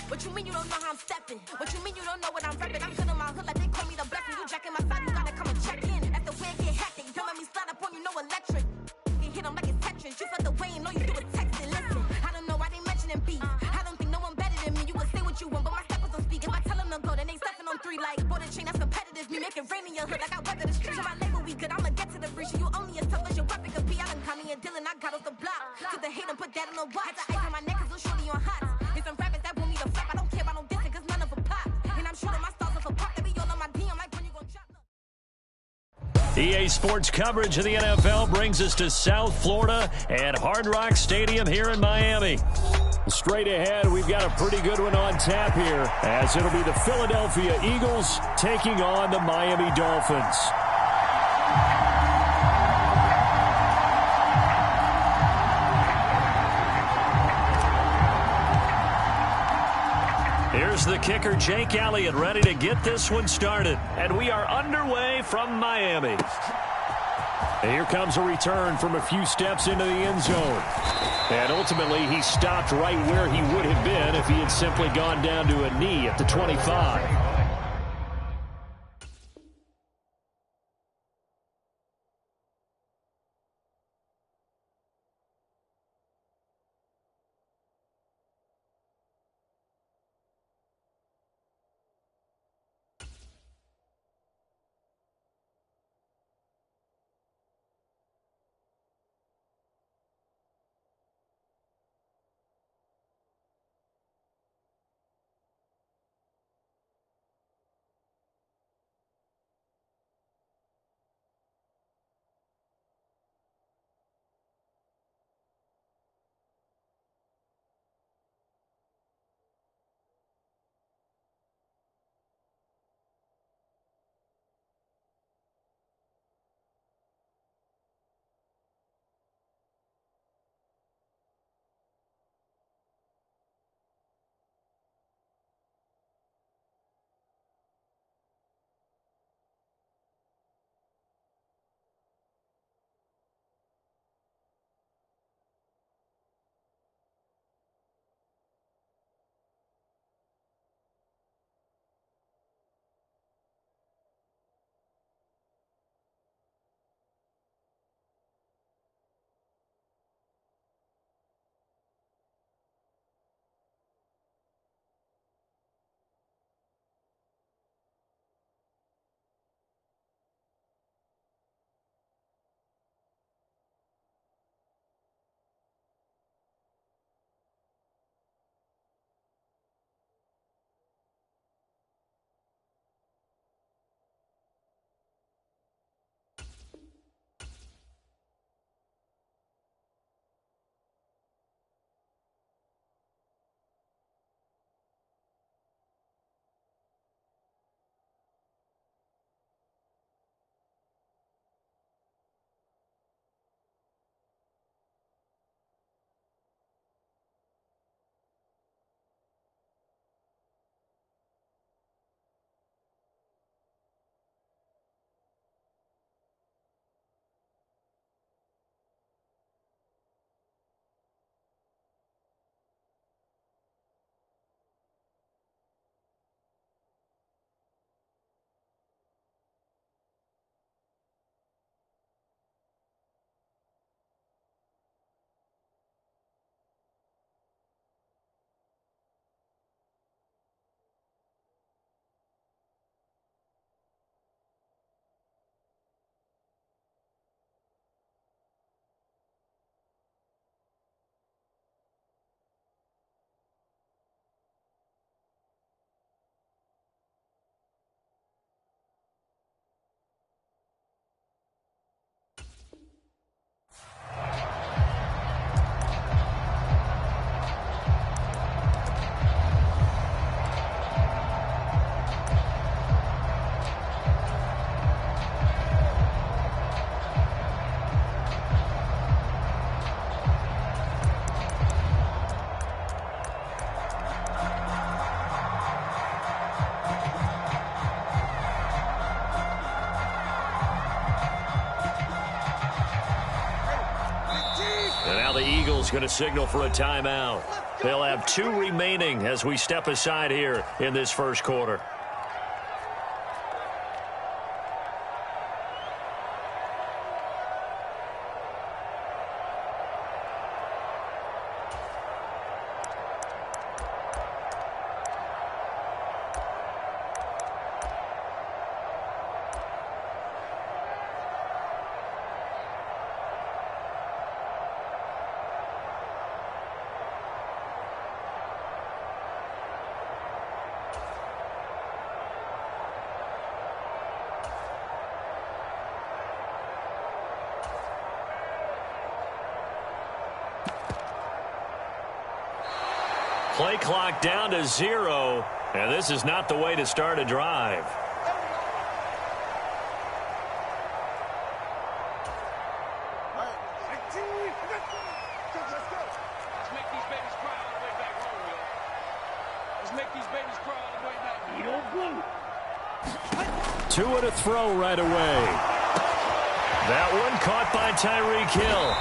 What you mean you don't know how I'm stepping? What you mean you don't know what I'm repping? I'm good on my hood like they call me the blessing. You jacking my side, you gotta come and check in. That's the way it get hectic. Don't let me slide up on you, no electric. You hit them like it's Tetris. You felt the way and know you do a texting. Listen, I don't know why they mentioning beef. I don't think no one better than me. You can say what you want, but my steppers don't speak. If I tell them to go, then they stepping on 3 like border chain. That's competitive. Me make it rain in your hood like I weather the street. So my label we good. I'ma get to the breach. You only as tough as your weapon could be. I done Connie and Dylan. I got off the block. Cause the hate and put that on the watch. The ice on my neck is little shorty on hot. There's some rappers that want me to flap. I don't care about no dissing cause none of them pop. And I'm shooting my stars off a pop. They be all on my DM like when you gon' drop them. EA Sports coverage of the NFL brings us to South Florida at Hard Rock Stadium here in Miami. Straight ahead, we've got a pretty good one on tap here, as it'll be the Philadelphia Eagles taking on the Miami Dolphins. Here's the kicker, Jake Elliott, ready to get this one started. And we are underway from Miami. And here comes a return from a few steps into the end zone. And ultimately, he stopped right where he would have been if he had simply gone down to a knee at the 25. And now the Eagles going to signal for a timeout. They'll have 2 remaining as we step aside here in this first quarter. Play clock down to 0, and this is not the way to start a drive. Let's make these babies cry all the way back home, Will. Let's make these babies cry all the way back home. 2 and a throw right away. That one caught by Tyreek Hill.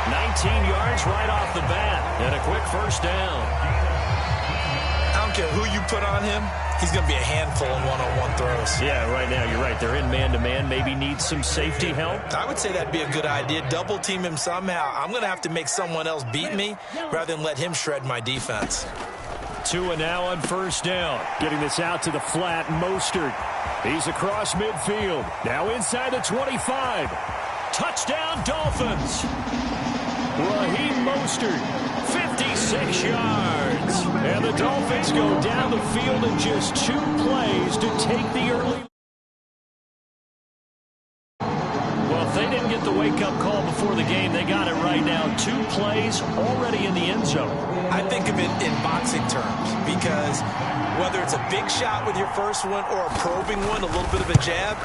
19 yards right off the bat, and a quick first down. I don't care who you put on him, he's going to be a handful in one-on-one throws. Yeah, right now, you're right. They're in man-to-man, maybe need some safety help. I would say that'd be a good idea. Double team him somehow. I'm going to have to make someone else beat me rather than let him shred my defense. 2 and now on first down. Getting this out to the flat, Mostert. He's across midfield. Now inside the 25. Touchdown, Dolphins. Raheem Mostert, 56 yards. And the Dolphins go down the field in just 2 plays to take the early. Well, if they didn't get the wake-up call before the game, they got it right now. 2 plays already in the end zone. I think of it in boxing terms because whether it's a big shot with your first one or a probing one, a little bit of a jab,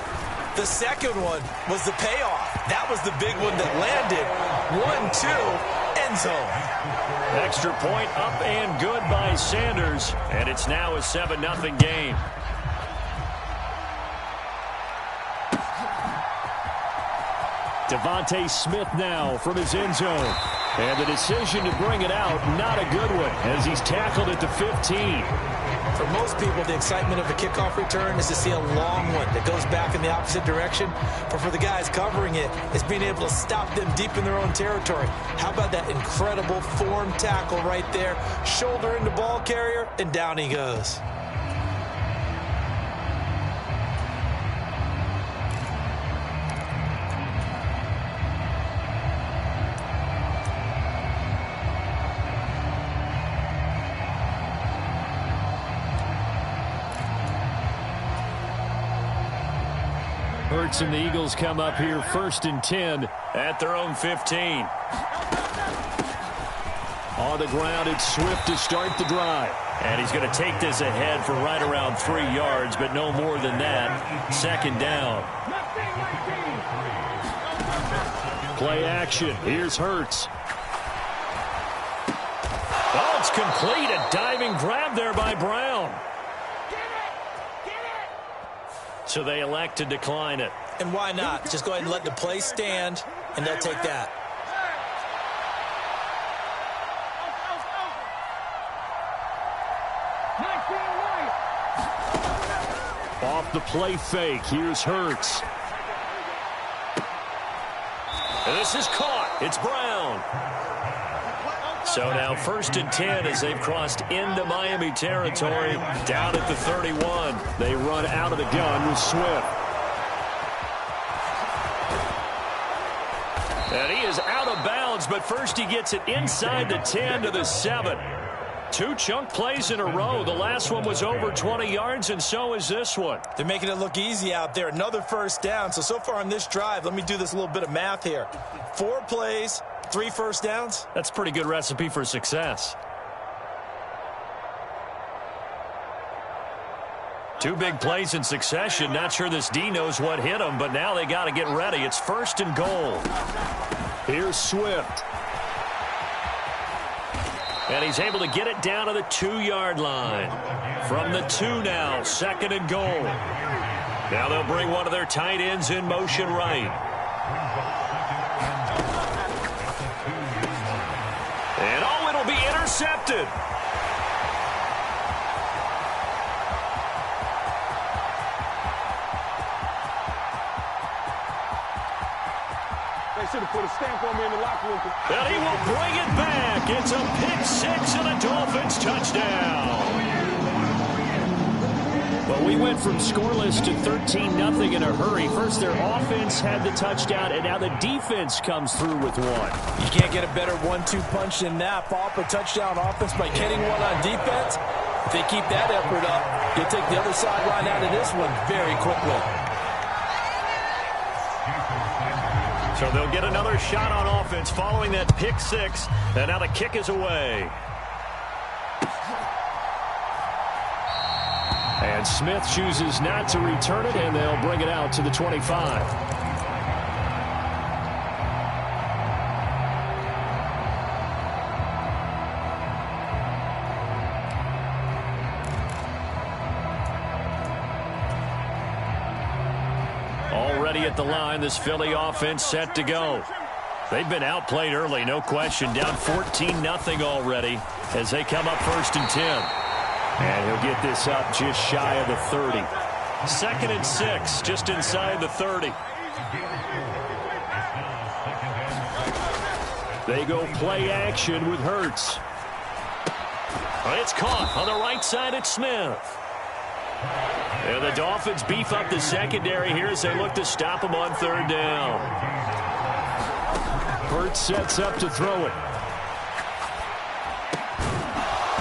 the second one was the payoff. That was the big one that landed. 1-2, end zone. Extra point up and good by Sanders. And it's now a 7-0 game. Devontae Smith now from his end zone. And the decision to bring it out, not a good one, as he's tackled at the 15. For most people, the excitement of a kickoff return is to see a long one that goes back in the opposite direction. But for the guys covering it, it's being able to stop them deep in their own territory. How about that incredible form tackle right there? Shoulder into ball carrier, and down he goes. Hurts and the Eagles come up here 1st and 10 at their own 15. On the ground, it's Swift to start the drive. And he's going to take this ahead for right around 3 yards, but no more than that. 2nd down. Play action. Here's Hurts. Oh, it's complete. A diving grab there by Brown. So they elect to decline it. And why not? Just go ahead and let the play stand, and they'll take that. Off the play fake, here's Hurts. And this is caught. It's Brown. So now 1st and 10 as they've crossed into Miami territory. Down at the 31. They run out of the gun with Swift. And he is out of bounds, but first he gets it inside the 10 to the 7. 2 chunk plays in a row. The last one was over 20 yards, and so is this one. They're making it look easy out there. Another first down. So far on this drive, let me do this little bit of math here. 4 plays, 3 first downs. That's a pretty good recipe for success. 2 big plays in succession. Not sure this D knows what hit him, but now they got to get ready. It's 1st and goal. Here's Swift. And he's able to get it down to the 2-yard line. From the 2 now, 2nd and goal. Now they'll bring one of their tight ends in motion right. intercepted. They should have put a stamp on me in the locker room. And he will bring it back. It's a pick six and a Dolphins touchdown. Well, we went from scoreless to 13-0 in a hurry. First, their offense had the touchdown, and now the defense comes through with one. You can't get a better 1-2 punch than that. Follow up a touchdown offense by getting one on defense. If they keep that effort up, you'll take the other sideline out of this one very quickly. So they'll get another shot on offense following that pick six, and now the kick is away. And Smith chooses not to return it, and they'll bring it out to the 25. Already at the line, this Philly offense set to go. They've been outplayed early, no question. Down 14-0 already as they come up 1st and 10. And he'll get this up just shy of the 30. 2nd and 6, just inside the 30. They go play action with Hurts. It's caught on the right side at Smith. And the Dolphins beef up the secondary here as they look to stop him on 3rd down. Hurts sets up to throw it.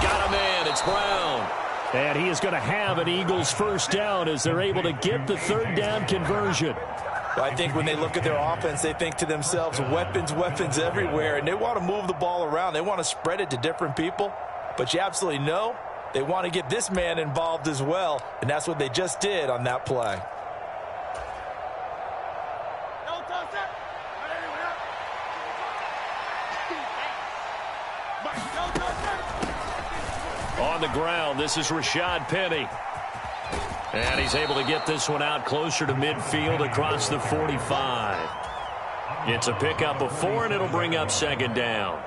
Got a man, it's Brown. And he is going to have an Eagles 1st down as they're able to get the 3rd down conversion. Well, I think when they look at their offense, they think to themselves, weapons, weapons everywhere, and they want to move the ball around. They want to spread it to different people, but you absolutely know they want to get this man involved as well, and that's what they just did on that play. On the ground, this is Rashad Penny. And he's able to get this one out closer to midfield across the 45. It's a pickup of 4, and it'll bring up 2nd down.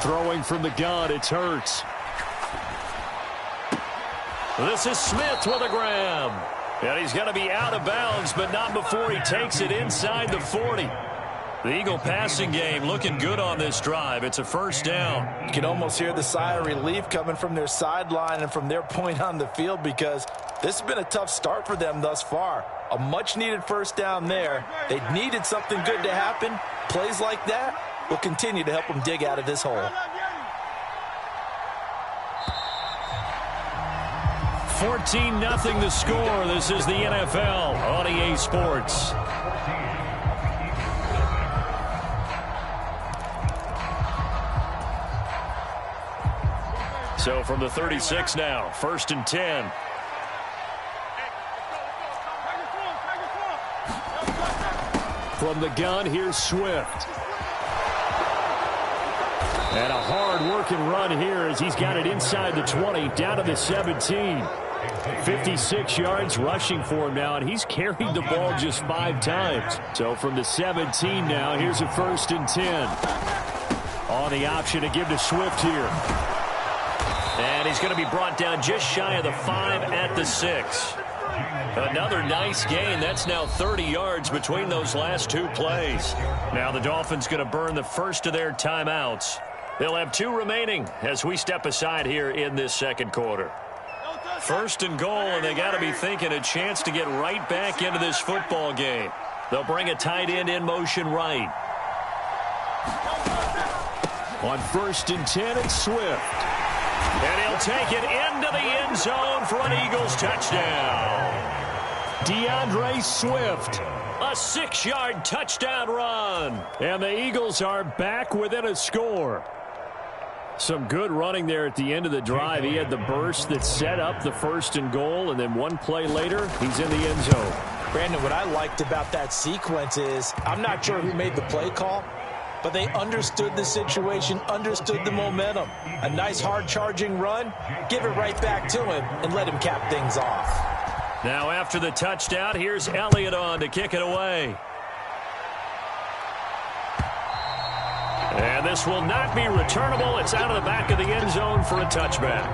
Throwing from the gun, it's Hurts. This is Smith with a grab. And he's going to be out of bounds, but not before he takes it inside the 40. The Eagle passing game looking good on this drive. It's a 1st down. You can almost hear the sigh of relief coming from their sideline and from their point on the field because this has been a tough start for them thus far. A much-needed 1st down there. They needed something good to happen. Plays like that will continue to help them dig out of this hole. 14-0 the score. This is the NFL on EA Sports. So from the 36 now, 1st and 10. From the gun, here's Swift. And a hard-working run here as he's got it inside the 20, down to the 17. 56 yards rushing for him now, and he's carried the ball just 5 times. So from the 17 now, here's a 1st and 10. On the option to give to Swift here. And he's going to be brought down just shy of the 5 at the 6. Another nice gain. That's now 30 yards between those last 2 plays. Now the Dolphins going to burn the first of their timeouts. They'll have 2 remaining as we step aside here in this 2nd quarter. 1st and goal, and they got to be thinking a chance to get right back into this football game. They'll bring a tight end in motion right. On 1st and 10, it's Swift. And he'll take it into the end zone for an Eagles touchdown. DeAndre Swift, a 6-yard touchdown run. And the Eagles are back within a score. Some good running there at the end of the drive. He had the burst that set up the 1st and goal, and then 1 play later, he's in the end zone. Brandon, what I liked about that sequence is I'm not sure who made the play call, but they understood the situation, understood the momentum. A nice hard charging run, give it right back to him, and let him cap things off. Now after the touchdown, here's Elliott on to kick it away. And this will not be returnable. It's out of the back of the end zone for a touchback.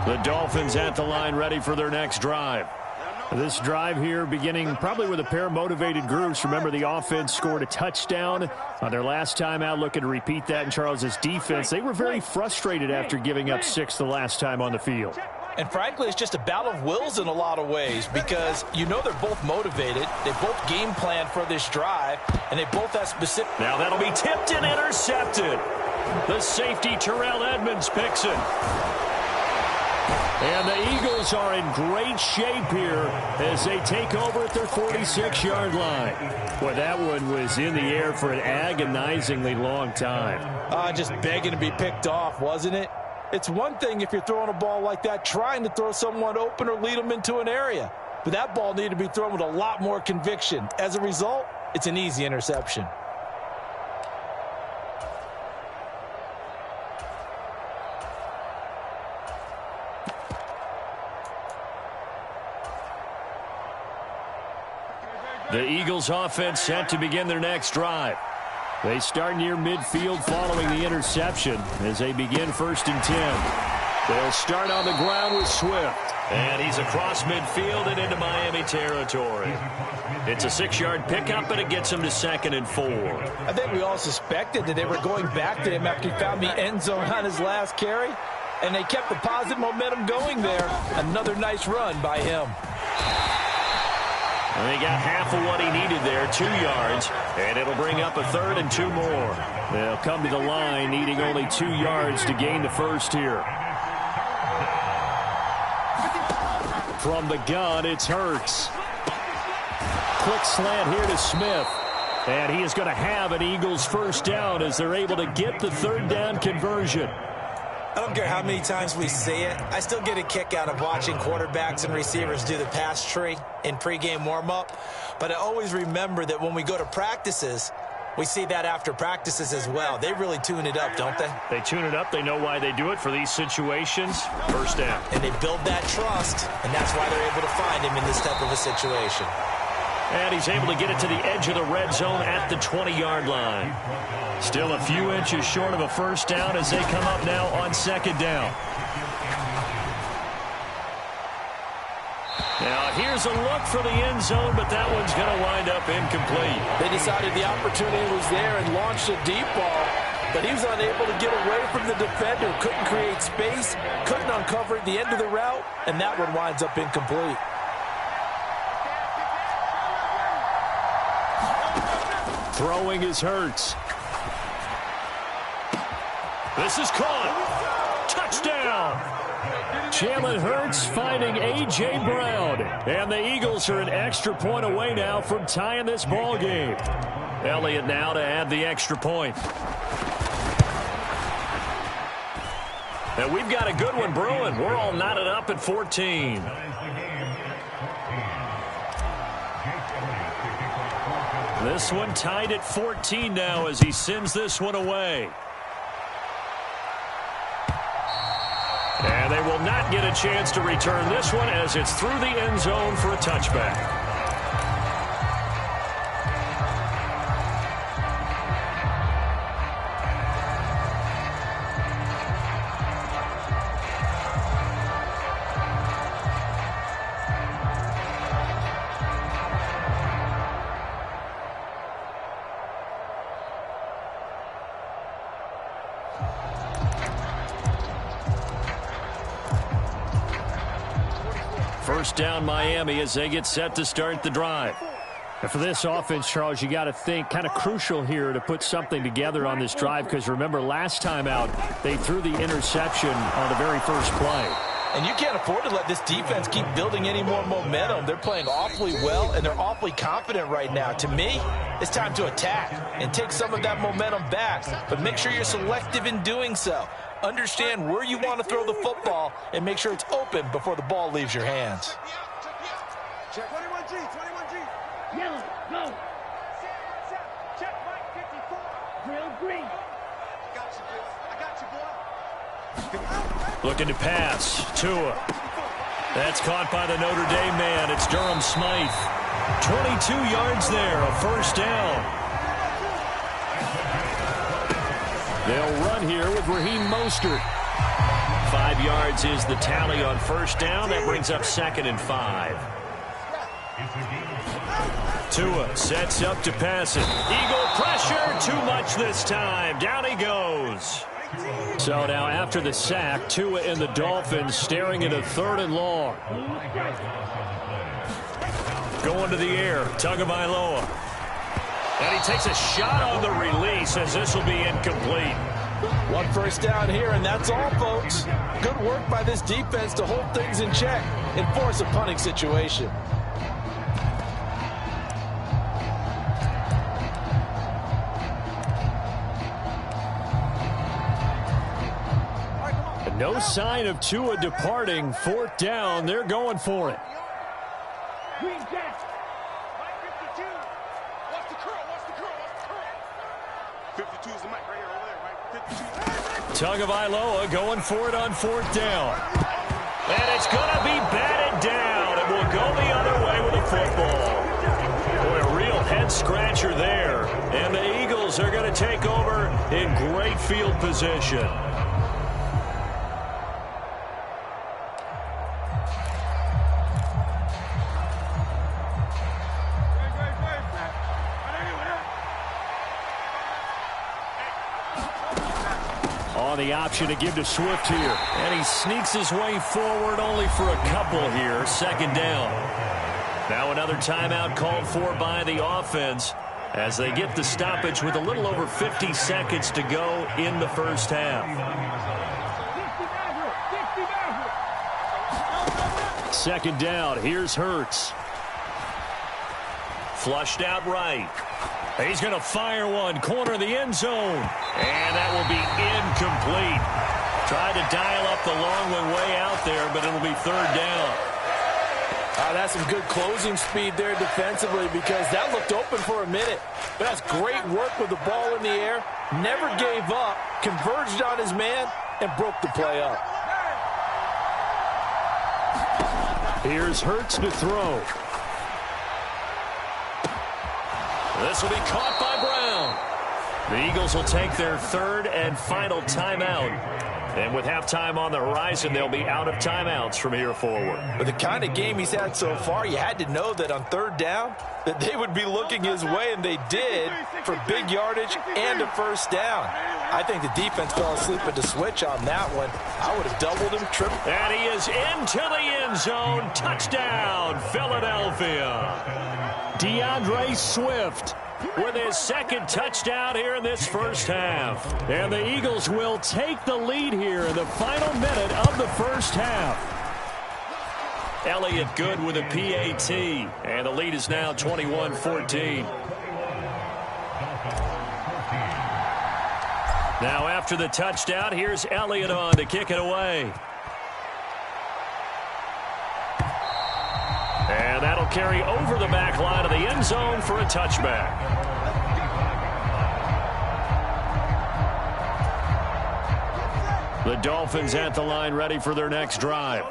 The Dolphins at the line ready for their next drive. This drive here beginning probably with a pair of motivated groups. Remember, the offense scored a touchdown on their last time out, looking to repeat that in Charles's defense. They were very frustrated after giving up 6 the last time on the field. And frankly, it's just a battle of wills in a lot of ways because you know they're both motivated. They both game planned for this drive, and they both have specific. Now that'll be tipped and intercepted. The safety, Terrell Edmonds, picks it. And the Eagles are in great shape here as they take over at their 46-yard line. Boy, that one was in the air for an agonizingly long time. Just begging to be picked off, wasn't it? It's one thing if you're throwing a ball like that, trying to throw someone open or lead them into an area. But that ball needed to be thrown with a lot more conviction. As a result, it's an easy interception. The Eagles offense set to begin their next drive. They start near midfield following the interception as they begin 1st and 10. They'll start on the ground with Swift. And he's across midfield and into Miami territory. It's a 6-yard pickup, and it gets him to 2nd and 4. I think we all suspected that they were going back to him after he found the end zone on his last carry. And they kept the positive momentum going there. Another nice run by him. And they got half of what he needed there, 2 yards, and it'll bring up a 3rd and 2 more. They'll come to the line needing only 2 yards to gain the first here. From the gun, it's Hurts. Quick slant here to Smith. And he is going to have an Eagles first down as they're able to get the 3rd down conversion. I don't care how many times we see it. I still get a kick out of watching quarterbacks and receivers do the pass tree in pregame warm-up. But I always remember that when we go to practices, we see that after practices as well. They really tune it up, don't they? They tune it up. They know why they do it for these situations. First down. And they build that trust, and that's why they're able to find him in this type of a situation. And he's able to get it to the edge of the red zone at the 20-yard line. Still a few inches short of a first down as they come up now on 2nd down. Now here's a look for the end zone, but that one's going to wind up incomplete. They decided the opportunity was there and launched a deep ball, but he was unable to get away from the defender, couldn't create space, couldn't uncover at the end of the route, and that one winds up incomplete. Throwing is Hurts. This is caught. Touchdown. Jalen Hurts finding A.J. Brown. And the Eagles are an extra point away now from tying this ball game. Elliott now to add the extra point. And we've got a good one brewing. We're all knotted up at 14. This one tied at 14 now as he sends this one away. And they will not get a chance to return this one as it's through the end zone for a touchback. First down Miami as they get set to start the drive. And for this offense, Charles, you got to think kind of crucial here to put something together on this drive because remember last time out they threw the interception on the very first play. And you can't afford to let this defense keep building any more momentum. They're playing awfully well, and they're awfully confident right now. To me, it's time to attack and take some of that momentum back. But make sure you're selective in doing so. Understand where you want to throw the football and make sure it's open before the ball leaves your hands. Check 21G, 21G. Yellow, go. Check Mike 54. Drill green. I got you, boy. Looking to pass. Tua. That's caught by the Notre Dame man. It's Durham Smythe. 22 yards there, a first down. They'll run here with Raheem Mostert. 5 yards is the tally on first down. That brings up 2nd and 5. Tua sets up to pass it. Eagle pressure, too much this time. Down he goes. So now after the sack, Tua and the Dolphins staring at a 3rd and long. Going to the air, Tagovailoa. And he takes a shot on the release as this will be incomplete. 1 first down here, and that's all, folks. Good work by this defense to hold things in check and force a punting situation. No sign of Tua departing. 4th down. They're going for it. 52 is the mic right here over there, right? 52. Tagovailoa going for it on 4th down. And it's going to be batted down. It will go the other way with the football. Boy, a real head-scratcher there. And the Eagles are going to take over in great field position. The option to give to Swift here, and he sneaks his way forward only for a couple here. 2nd down. Now another timeout called for by the offense as they get the stoppage with a little over 50 seconds to go in the first half. 2nd down. Here's Hurts. Flushed out right. He's going to fire one, corner of the end zone. And that will be incomplete. Tried to dial up the long one way out there, but it'll be 3rd down. That's some good closing speed there defensively because that looked open for a minute. But that's great work with the ball in the air. Never gave up, converged on his man, and broke the play up. Here's Hurts to throw. This will be caught by Brown. The Eagles will take their 3rd and final timeout. And with halftime on the horizon, they'll be out of timeouts from here forward. With the kind of game he's had so far, you had to know that on 3rd down, that they would be looking his way, and they did, for big yardage and a first down. I think the defense fell asleep at the switch on that one. I would have doubled him, tripled. And he is into the end zone. Touchdown, Philadelphia. DeAndre Swift with his 2nd touchdown here in this first half. And the Eagles will take the lead here in the final minute of the first half. Elliott good with a PAT. And the lead is now 21-14. Now after the touchdown, here's Elliott on to kick it away. And that'll carry over the back line of the end zone for a touchback. The Dolphins at the line ready for their next drive.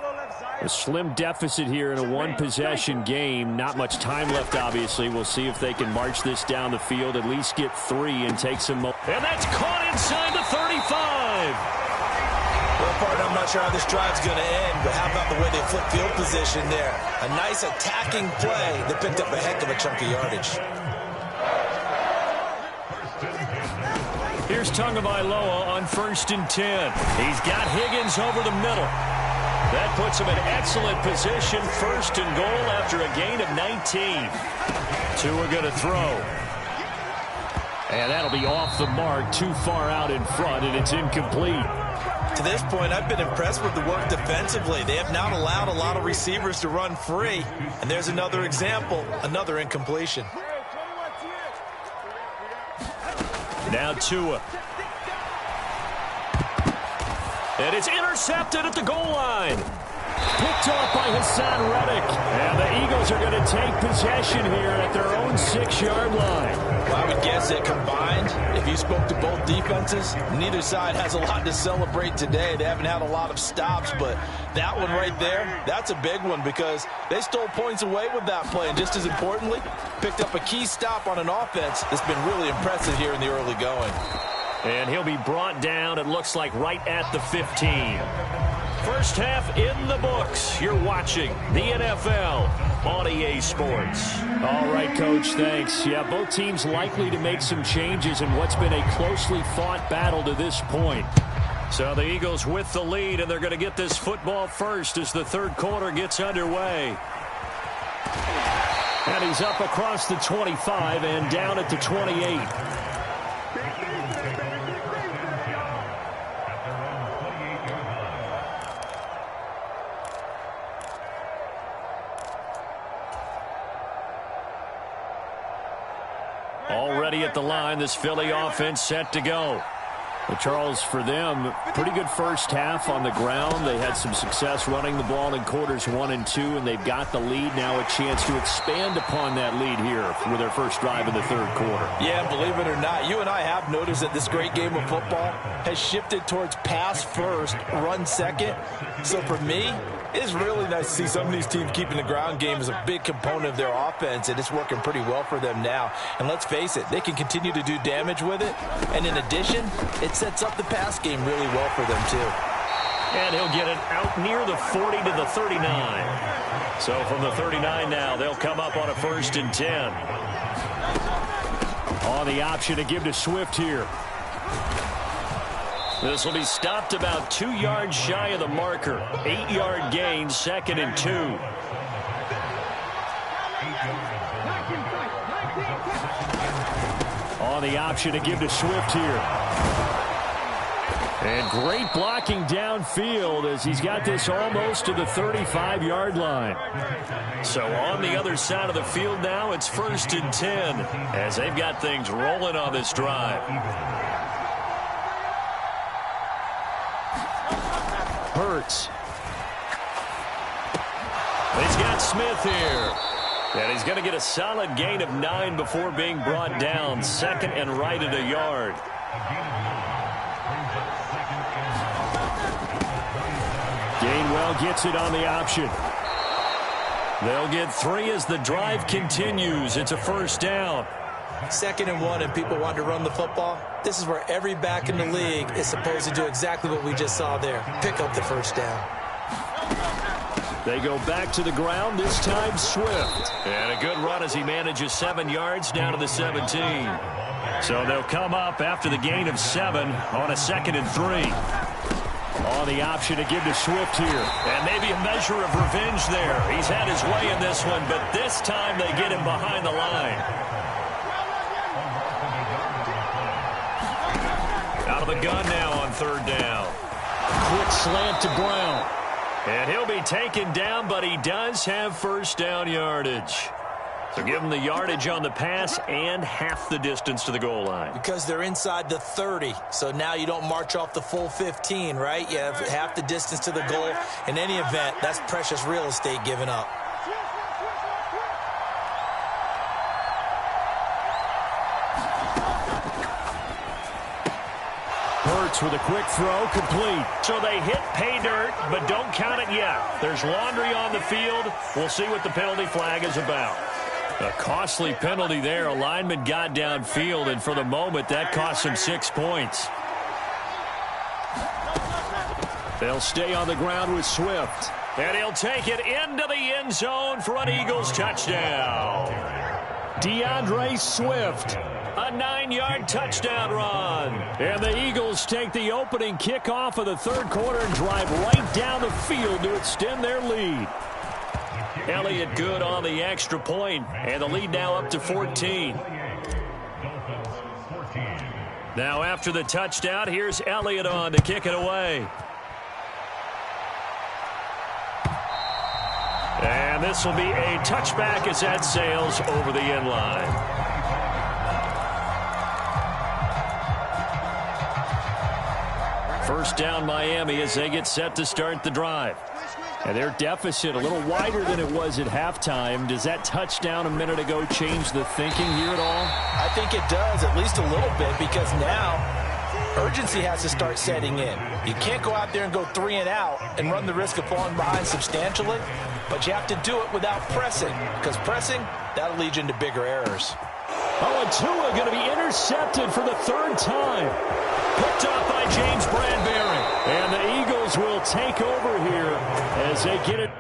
A slim deficit here in a one-possession game. Not much time left, obviously. We'll see if they can march this down the field, at least get 3 and take some more. And that's caught inside the 35. Well, partner, I'm not sure how this drive's going to end, but how about the way they flip field position there? A nice attacking play that picked up a heck of a chunk of yardage. Here's Tagovailoa on 1st and 10. He's got Higgins over the middle. That puts him in excellent position, 1st and goal after a gain of 19. Tua going to throw. And that'll be off the mark, too far out in front, and it's incomplete. To this point, I've been impressed with the work defensively. They have not allowed a lot of receivers to run free. And there's another example, another incompletion. Now Tua. And it's intercepted at the goal line. Picked off by Hassan Reddick. And the Eagles are going to take possession here at their own 6-yard line. Well, I would guess that combined, if you spoke to both defenses, neither side has a lot to celebrate today. They haven't had a lot of stops, but that one right there, that's a big one because they stole points away with that play. And just as importantly, picked up a key stop on an offense that's been really impressive here in the early going. And he'll be brought down, it looks like, right at the 15. First half in the books. You're watching the NFL on EA Sports. All right, Coach, thanks. Yeah, both teams likely to make some changes in what's been a closely fought battle to this point. So the Eagles with the lead, and they're going to get this football first as the third quarter gets underway. And he's up across the 25 and down at the 28. Already at the line, this Philly offense set to go. But Charles, for them, pretty good first half on the ground. They had some success running the ball in quarters 1 and 2, and they've got the lead now, a chance to expand upon that lead here with their first drive in the third quarter. Yeah, believe it or not, you and I have noticed that this great game of football has shifted towards pass first, run second. So for me, it's really nice to see some of these teams keeping the ground game as a big component of their offense, and it's working pretty well for them now. And let's face it, they can continue to do damage with it. And in addition, it sets up the pass game really well for them, too. And he'll get it out near the 40 to the 39. So from the 39 now, they'll come up on a 1st and 10. On the option to give to Swift here. This will be stopped about 2 yards shy of the marker. 8-yard gain, 2nd and 2. On the option to give to Swift here. And great blocking downfield as he's got this almost to the 35-yard line. So on the other side of the field now, it's 1st and 10 as they've got things rolling on this drive. Hurts. He's got Smith here. And he's going to get a solid gain of 9 before being brought down. 2nd and right at a yard. Gainwell gets it on the option. They'll get 3 as the drive continues. It's a 1st down. 2nd and 1 and people want to run the football. This is where every back in the league is supposed to do exactly what we just saw there. Pick up the 1st down. They go back to the ground, this time Swift. And a good run as he manages 7 yards down to the 17. So they'll come up after the gain of 7 on a 2nd and 3. On the option to give to Swift here. And maybe a measure of revenge there. He's had his way in this one, but this time they get him behind the line. Out of the gun now on 3rd down. Quick slant to Brown. And he'll be taken down, but he does have 1st down yardage. So give him the yardage on the pass and half the distance to the goal line. Because they're inside the 30, so now you don't march off the full 15, right? You have half the distance to the goal. In any event, that's precious real estate given up. Hurts with a quick throw, complete. So they hit pay dirt, but don't count it yet. There's laundry on the field. We'll see what the penalty flag is about. A costly penalty there. A lineman got downfield, and for the moment, that cost him 6 points. They'll stay on the ground with Swift. And he'll take it into the end zone for an Eagles touchdown. DeAndre Swift. A 9-yard touchdown run. And the Eagles take the opening kickoff of the third quarter and drive right down the field to extend their lead. Elliott good on the extra point, and the lead now up to 14. Now after the touchdown, here's Elliott on to kick it away. And this will be a touchback as that sails over the end line. First down Miami as they get set to start the drive. And their deficit a little wider than it was at halftime. Does that touchdown a minute ago change the thinking here at all? I think it does, at least a little bit, because now urgency has to start setting in. You can't go out there and go 3 and out and run the risk of falling behind substantially, but you have to do it without pressing, because pressing, that'll lead you into bigger errors. Oh, and Tua going to be intercepted for the 3rd time. Picked off by James Bradbury. And the Eagles will take over here as they get it.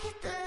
Hit the